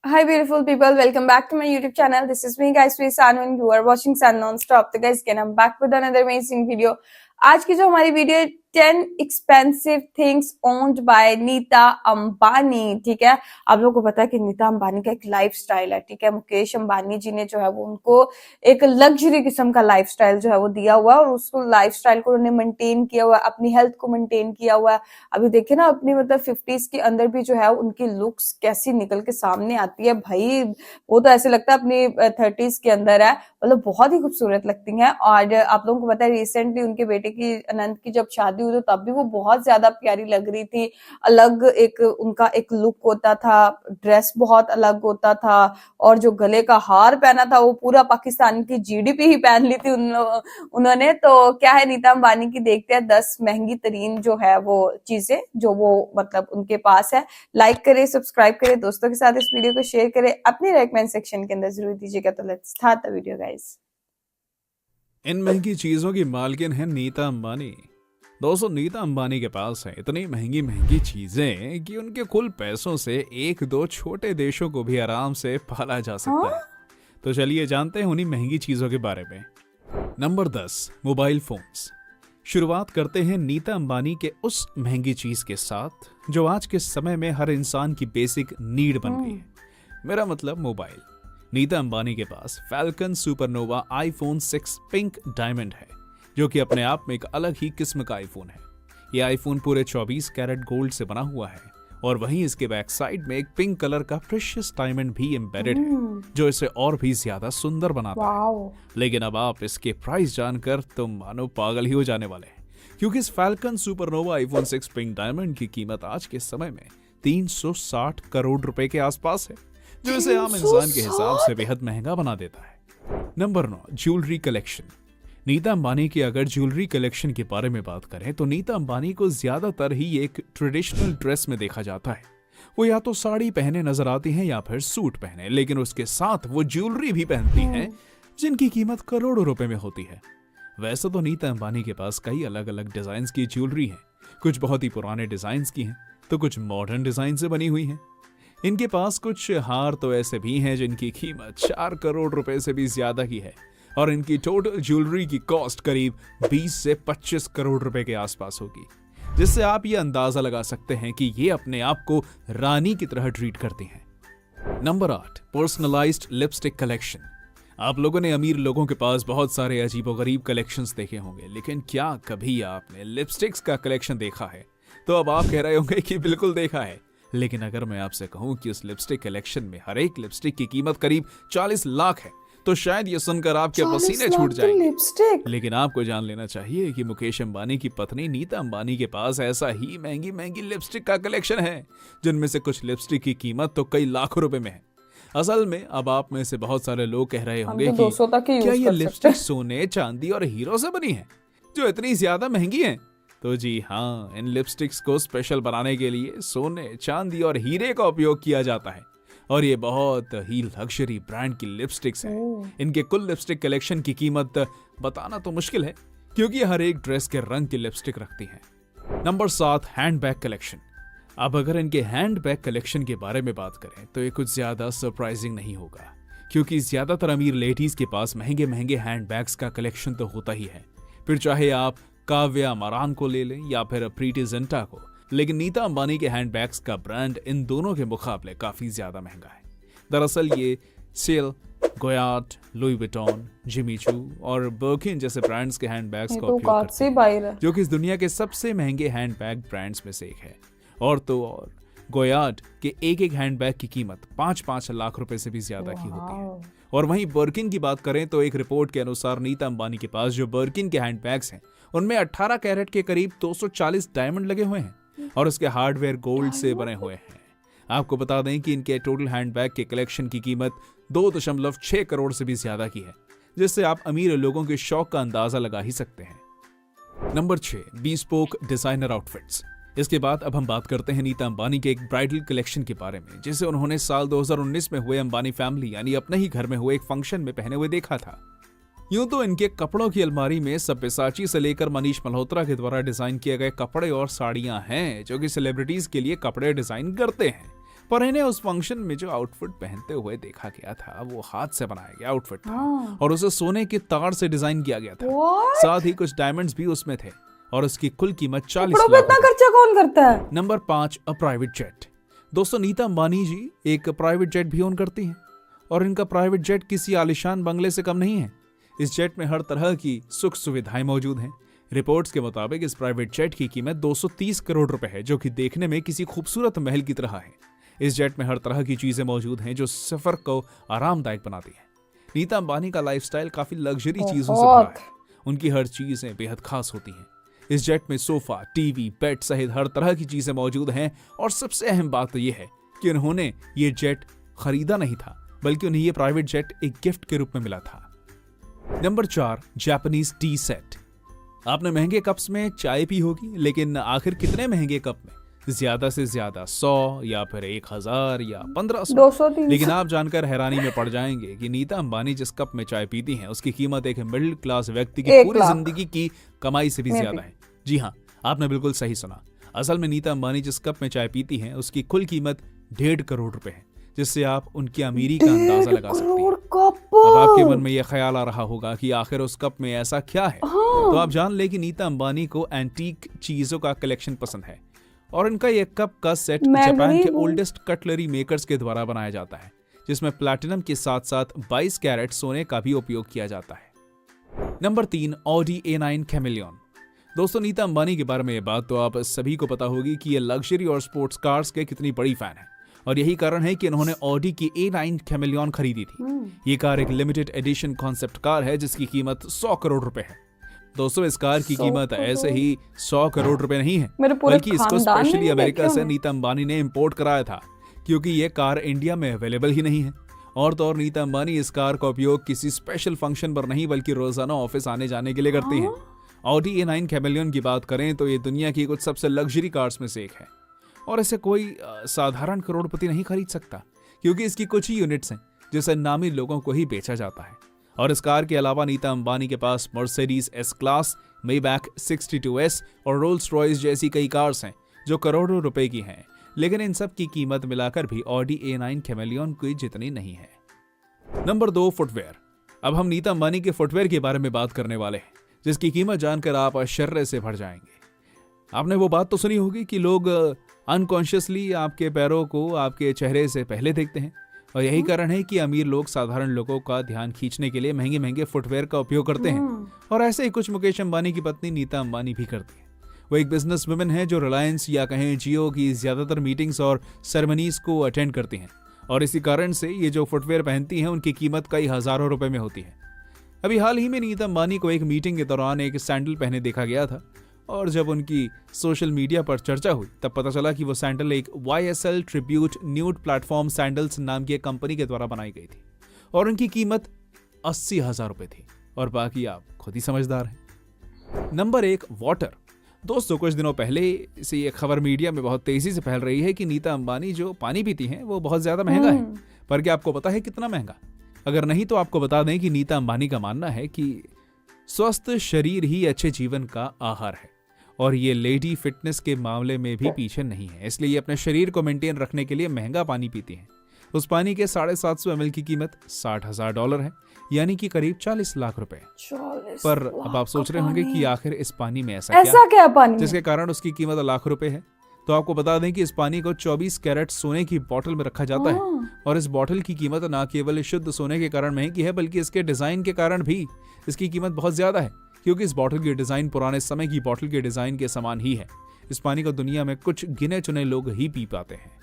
Hi beautiful people, welcome back to my YouTube channel. This is me guys, Sanu and you are watching Sun Non-Stop. तो guys again I'm back with another amazing video. आज की जो हमारी video है 10 expensive things owned by Nita Ambani. ठीक है, आप लोगों को पता है कि नीता अंबानी का एक लाइफस्टाइल है। ठीक है, मुकेश अंबानी जी ने जो है वो उनको एक लग्जरी किस्म का लाइफस्टाइल जो है वो दिया हुआ है और उसको लाइफस्टाइल को उन्होंने मेंटेन किया हुआ है, अपनी हेल्थ को मेंटेन किया हुआ है। अभी देखिए ना, अपनी मतलब 50s के अंदर भी जो है उनकी लुक्स कैसी निकल के सामने आती है भाई। वो तो ऐसे लगता है अपनी 30s के अंदर है, मतलब बहुत ही खूबसूरत लगती हैं। और आप लोगों को पता है रिसेंटली उनके बेटे की अनंत की जब शादी हुई तो तब भी वो बहुत ज्यादा प्यारी लग रही थी। अलग एक उनका एक लुक होता था, ड्रेस बहुत अलग होता था और जो गले का हार पहना था वो पूरा पाकिस्तान की जीडीपी ही पहन ली थी उन्होंने। तो क्या है, नीता अंबानी की देखते हैं 10 महंगी तरीन जो है वो चीजें जो वो मतलब उनके पास है। लाइक करें, सब्सक्राइब करें, दोस्तों के साथ इस वीडियो को शेयर करें, अपनी रेकमेंड सेक्शन के अंदर जरूर दीजिएगा। तो let's start the video guys. इन महंगी चीजों की मालकिन है नीता अंबानी। दोस्तों, नीता अंबानी के पास है इतनी महंगी महंगी चीजें कि उनके कुल पैसों से एक दो छोटे देशों को भी आराम से पाला जा सकता है। तो चलिए जानते हैं उन्हीं महंगी चीजों के बारे में। Number 10, mobile phones. शुरुआत करते हैं नीता अंबानी के उस महंगी चीज के साथ जो आज के समय में हर इंसान की बेसिक नीड बन गई है। मेरा मतलब मोबाइल। नीता अंबानी के पास Falcon supernova iPhone 6 pink diamond है, जो कि अपने आप में एक अलग ही किस्म का आईफोन है। यह आईफोन पूरे 24 कैरेट गोल्ड से बना हुआ है और वहीं इसके बैक साइड में एक पिंक कलर का प्रेशियस डायमंड भी एम्बेडेड है, जो इसे और भी ज्यादा सुंदर बनाता है। लेकिन अब आप इसके प्राइस जानकर तो मानो पागल ही हो जाने वाले हैं, क्योंकि इस falcon supernova iPhone 6 pink diamond की कीमत आज के समय में 360 करोड़ रुपए के आसपास है, जो इसे आम इंसान के हिसाब से बेहद महंगा बना देता है। Number 9, jewellery collection. Nita Ambani की अगर ज्वेलरी कलेक्शन के बारे में बात करें तो नीता अंबानी को ज्यादातर ही एक ट्रेडिशनल ड्रेस में देखा जाता है। वो या तो साड़ी पहने नजर आती हैं या फिर सूट पहने, लेकिन उसके साथ वो ज्वेलरी भी पहनती हैं जिनकी कीमत करोड़ों रुपए में होती है। वैसे तो नीता अंबानी के पास कई अलग अलग डिजाइन की ज्वेलरी है। कुछ बहुत ही पुराने डिजाइन की हैं तो कुछ मॉडर्न डिजाइन से बनी हुई हैं। इनके पास कुछ हार तो ऐसे भी हैं जिनकी कीमत 4 करोड़ रुपए से भी ज्यादा की है और इनकी टोटल ज्वेलरी की कॉस्ट करीब 20 से 25 करोड़ रुपए के आसपास होगी, जिससे आप ये अंदाजा लगा सकते हैं कि ये अपने आप को रानी की तरह ट्रीट करती हैं। Number 8, personalised lipstick collection. आप लोगों ने अमीर लोगों के पास बहुत सारे अजीबोगरीब कलेक्शंस देखे होंगे, लेकिन क्या कभी आपने लिपस्टिक्स का कलेक्शन देखा है? तो अब आप कह रहे होंगे कि बिल्कुल देखा है, लेकिन अगर मैं आपसे कहूं कि उस लिपस्टिक कलेक्शन में हर एक लिपस्टिक की कीमत करीब 40 लाख है तो शायद ये सुनकर आपके पसीने छूट जाएंगे। लेकिन आपको जान लेना चाहिए कि मुकेश अंबानी की पत्नी नीता अंबानी के पास ऐसा ही महंगी महंगी लिपस्टिक का कलेक्शन है, जिनमें से कुछ लिपस्टिक की कीमत तो कई लाखों रुपए में है। असल में अब आप में से बहुत सारे लोग कह रहे होंगे कि क्या ये लिपस्टिक सोने, चांदी और हीरो से बनी है जो इतनी ज्यादा महंगी है? तो जी हाँ, इन लिपस्टिक्स को स्पेशल बनाने के लिए सोने, चांदी और हीरे का उपयोग किया जाता है और ये बहुत ही लग्जरी ब्रांड की लिपस्टिक्स हैं। इनके कुल लिपस्टिक कलेक्शन की कीमत बताना तो मुश्किल है, क्योंकि हर एक ड्रेस के रंग की लिपस्टिक रखती हैं। Number 7, handbag collection. अब अगर इनके हैंडबैग कलेक्शन के बारे में बात करें तो ये कुछ ज्यादा सरप्राइजिंग नहीं होगा, क्योंकि ज्यादातर अमीर लेडीज के पास महंगे महंगे हैंडबैग्स का कलेक्शन तो होता ही है। फिर चाहे आप काव्या मारान को ले लें या फिर प्रीति जिंटा को, लेकिन नीता अंबानी के हैंडबैग्स का ब्रांड इन दोनों के मुकाबले काफी ज्यादा महंगा है। दरअसल ये सेल, Goyard, Louis Vuitton, Jimmy Choo और बर्किन जैसे ब्रांड्स के हैंडबैग्स का उपयोग करते हैं, जो कि इस दुनिया के सबसे महंगे हैंडबैग ब्रांड्स में से एक है। और तो और गोयाट के एक एक हैंडबैग की कीमत 5-5 लाख रुपए से भी ज्यादा की होती है। और वहीं बर्किन की बात करें तो एक रिपोर्ट के अनुसार नीता अंबानी के पास जो बर्किन के हैंडबैग्स हैं उनमें 18 कैरेट के करीब 240 डायमंड लगे हुए हैं और उसके हार्डवेयर गोल्ड से बने हुए हैं। आपको बता दें कि इनके टोटल हैंडबैग के कलेक्शन की कीमत 2.6 करोड़ से भी ज्यादा की है, जिससे आप अमीर लोगों के शौक का अंदाजा लगा ही सकते हैं। Number 6, bespoke designer outfits. इसके बाद अब हम बात करते हैं नीता अंबानी के एक ब्राइडल कलेक्शन के बारे में, जिसे उन्होंने साल 2019 में हुए अंबानी फैमिली यानी अपने ही घर में हुए एक फंक्शन में पहने हुए देखा था। यूं तो इनके कपड़ों की अलमारी में सब्यसाची से लेकर मनीष मल्होत्रा के द्वारा डिजाइन किए गए कपड़े और साड़ियां हैं जो कि सेलिब्रिटीज के लिए कपड़े डिजाइन करते हैं, पर इन्हें उस फंक्शन में जो आउटफिट पहनते हुए देखा गया था वो हाथ से बनाया गया आउटफिट था हाँ। और उसे सोने के तार से डिजाइन किया गया था। What? साथ ही कुछ डायमंड्स भी उसमें थे और उसकी कुल कीमत 40 कपड़ों पे लाख इतना रुपए। खर्चा कौन करता है? Number 5, a private jet. दोस्तों नीता अंबानी जी एक प्राइवेट जेट भी ओन करती हैं और इनका प्राइवेट जेट किसी आलिशान बंगले से कम नहीं है। इस जेट में हर तरह की सुख सुविधाएं मौजूद हैं। रिपोर्ट्स के मुताबिक इस प्राइवेट जेट की कीमत 230 करोड़ रुपए है, जो कि देखने में किसी खूबसूरत महल की तरह है। इस जेट में हर तरह की चीजें मौजूद हैं जो सफर को आरामदायक बनाती हैं। नीता अंबानी का लाइफस्टाइल काफी लग्जरी चीजों से भरा है। उनकी हर चीजें बेहद खास होती हैं। इस जेट में सोफा, टीवी, बेड सहित हर तरह की चीजें मौजूद हैं और सबसे अहम बात तो यह है कि उन्होंने ये जेट खरीदा नहीं था, बल्कि उन्हें ये प्राइवेट जेट एक गिफ्ट के रूप में मिला था। Number 4, Japanese T set. आपने महंगे कप्स में चाय पी होगी, लेकिन आखिर कितने महंगे कप में? ज्यादा से ज्यादा 100 या फिर 1000 या 1500। 200-300। लेकिन आप जानकर हैरानी में पड़ जाएंगे कि नीता अंबानी जिस कप में चाय पीती हैं उसकी कीमत एक मिडिल क्लास व्यक्ति की 1 पूरी लाख। जिंदगी की कमाई से भी मैं ज्यादा है। जी हाँ, आपने बिल्कुल सही सुना। असल में नीता अंबानी जिस कप में चाय पीती हैं उसकी कुल कीमत 1.5 करोड़ रुपए है, जिससे आप उनकी अमीरी का अंदाजा लगा सकते हैं। 1.5 करोड़ अब आपके मन कप। में यह ख्याल आ रहा होगा कि आखिर उस कप में ऐसा क्या है। तो आप जान ले कि नीता अंबानी को एंटीक चीजों का कलेक्शन पसंद है और इनका यह कप का सेट मैं जापान के गरीब हूँ। ओल्डेस्ट कटलरी मेकर्स के द्वारा बनाया जाता है, जिसमें प्लैटिनम के साथ साथ 22 कैरेट सोने का भी उपयोग किया जाता है। Number 3, Audi A9 chameleon. दोस्तों नीता अंबानी के बारे में ये बात तो आप सभी को पता होगी कि ये लग्जरी और स्पोर्ट्स कार्स के कितनी बड़ी फैन है और यही कारण है कि इन्होंने ऑडी की A9 कैमिलियन खरीदी थी। ये कार एक लिमिटेड एडिशन कॉन्सेप्ट कार है जिसकी कीमत 100 करोड़ रुपए है। दोस्तों इस कार की 100 कीमत ऐसे ही 100 करोड़ रुपए नहीं है, मेरे पूरे बल्कि इसको खानदान ने स्पेशली ये अमेरिका देखी से होंगी। नीता अंबानी ने इंपोर्ट कराया था, क्योंकि ये कार इंडिया में अवेलेबल ही नहीं है। और तो और नीता अंबानी इस कार का उपयोग किसी स्पेशल फंक्शन पर नहीं बल्कि रोजाना ऑफिस आने जाने के लिए करती हैं। ऑडी A9 कैमिलियन की बात करें तो ये दुनिया की कुछ सबसे लग्जरी कार्स में से एक है और इसे कोई साधारण करोड़पति नहीं खरीद सकता, क्योंकि इसकी कुछ ही यूनिट्स हैं जिसे नामी लोगों को ही बेचा जाता है। और इस कार के अलावा नीता अंबानी के पास Mercedes S class, Maybach 62S और रोल्स रॉयस जैसी कई कार्स हैं जो करोड़ों रुपए की हैं, लेकिन इन सब की कीमत मिलाकर भी ऑडी A9 कैमिलियन की जितनी नहीं है। Number 2, footwear. अब हम नीता अंबानी के फुटवेयर के बारे में बात करने वाले हैं, जिसकी कीमत जानकर आप आश्चर्य से भर जाएंगे। आपने वो बात तो सुनी होगी कि लोग अनकॉन्शियसली आपके पैरों को आपके चेहरे से पहले देखते हैं और यही कारण है कि अमीर लोग साधारण लोगों का ध्यान खींचने के लिए महंगे महंगे फुटवेयर का उपयोग करते हैं और ऐसे ही कुछ मुकेश अंबानी की पत्नी नीता अंबानी भी करती है। वो एक बिजनेस वुमेन है जो रिलायंस या कहें जियो की ज्यादातर मीटिंग्स और सेरेमनीज को अटेंड करती हैं और इसी कारण से ये जो फुटवेयर पहनती हैं उनकी कीमत कई हजारों रुपए में होती है। अभी हाल ही में नीता अंबानी को एक मीटिंग के दौरान एक सैंडल पहने देखा गया था और जब उनकी सोशल मीडिया पर चर्चा हुई तब पता चला कि वो सैंडल एक YSL tribute nude platform sandals नाम की एक कंपनी के द्वारा बनाई गई थी और उनकी कीमत 80,000 रुपए थी और बाकी आप खुद ही समझदार हैं। Number 1, water. दोस्तों कुछ दिनों पहले से ये खबर मीडिया में बहुत तेजी से फैल रही है कि नीता अंबानी जो पानी पीती हैं वो बहुत ज्यादा महंगा है। पर क्या आपको पता है कितना महंगा? अगर नहीं तो आपको बता दें कि नीता अंबानी का मानना है कि स्वस्थ शरीर ही अच्छे जीवन का आहार है और ये लेडी फिटनेस के मामले में भी पीछे नहीं है, इसलिए ये अपने शरीर को मेंटेन रखने के लिए महंगा पानी पीती हैं। उस पानी के 750 ml की कीमत $60,000 है, यानी कि करीब 40 लाख रुपए। 40 पर अब आप सोच रहे होंगे कि आखिर इस पानी में ऐसा ऐसा क्या है पानी में? जिसके कारण उसकी कीमत लाख रुपए है। तो आपको बता दें कि इस पानी को 24 कैरेट सोने की बोतल में रखा जाता है और इस बोतल की कीमत न केवल शुद्ध सोने के कारण महंगी है बल्कि इसके डिजाइन के कारण भी इसकी कीमत बहुत ज्यादा है, क्योंकि इस बोतल की डिजाइन पुराने समय की बोतल के डिजाइन के समान ही है। इस पानी को दुनिया में कुछ गिने चुने लोग ही पी पाते हैं।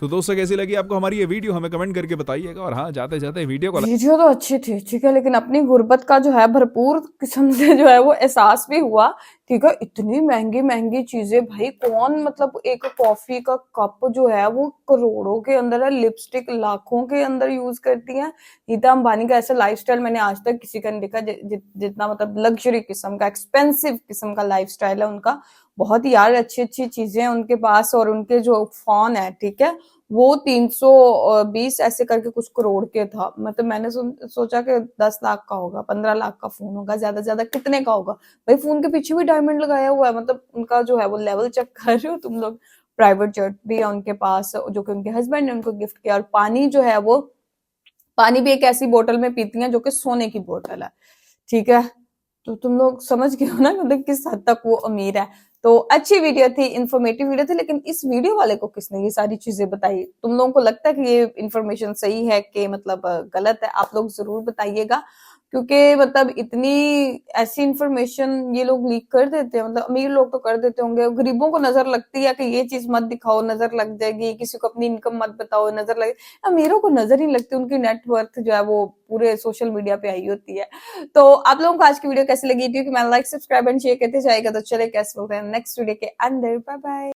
तो दोस्तों कैसी लगी आपको हमारी ये वीडियो हमें कमेंट करके बताइएगा और हाँ जाते जाते वीडियो को वीडियो तो अच्छी थी, ठीक है, लेकिन अपनी गुर्बत का जो है भरपूर किस्म से जो है वो एहसास भी हुआ। ठीक है, इतनी महंगी महंगी चीजें भाई कौन, मतलब एक कॉफी का कप जो है वो करोड़ों के अंदर है, लिपस्टिक लाखों के अंदर यूज करती है। नीता अंबानी का ऐसा लाइफस्टाइल मैंने आज तक किसी का नहीं देखा जितना मतलब लग्जरी किस्म का, एक्सपेंसिव किस्म का लाइफस्टाइल है उनका। बहुत ही यार अच्छी अच्छी चीजें हैं उनके पास और उनके जो फोन है, ठीक है, वो 320 ऐसे करके कुछ करोड़ के था। मतलब मैंने सोचा कि 10 लाख का होगा, 15 लाख का फोन होगा, ज्यादा ज्यादा कितने का होगा भाई? फोन के पीछे भी डायमंड लगाया हुआ है। मतलब उनका जो है वो लेवल चेक कर रहे हो तुम लोग। प्राइवेट जेट भी है उनके पास, जो कि उनके हस्बैंड ने उनको गिफ्ट किया। और पानी जो है वो पानी भी एक ऐसी बोतल में पीती हैं जो कि सोने की बोतल है, ठीक है। तो तुम लोग समझ गए हो ना मतलब किस हद तक वो अमीर है। तो अच्छी वीडियो थी, इंफॉर्मेटिव वीडियो थी, लेकिन इस वीडियो वाले को किसने ये सारी चीजें बताई? तुम लोगों को लगता है कि ये इंफॉर्मेशन सही है कि मतलब गलत है? आप लोग जरूर बताइएगा, क्योंकि मतलब इतनी ऐसी इंफॉर्मेशन ये लोग लीक कर देते हैं। मतलब अमीर लोग तो कर देते होंगे, गरीबों को नजर लगती है कि ये चीज मत दिखाओ, नजर लग जाएगी, किसी को अपनी इनकम मत बताओ, नजर लगे। अमीरों को नजर ही नहीं लगती, उनकी नेटवर्थ जो है वो पूरे सोशल मीडिया पे आई होती है। तो आप लोगों को आज की वीडियो कैसी लगी? क्योंकि मैं लाइक, सब्सक्राइब एंड शेयर करते जाएगा। तो चले कैसे बोलते हैं नेक्स्ट वीडियो के अंदर। Bye bye.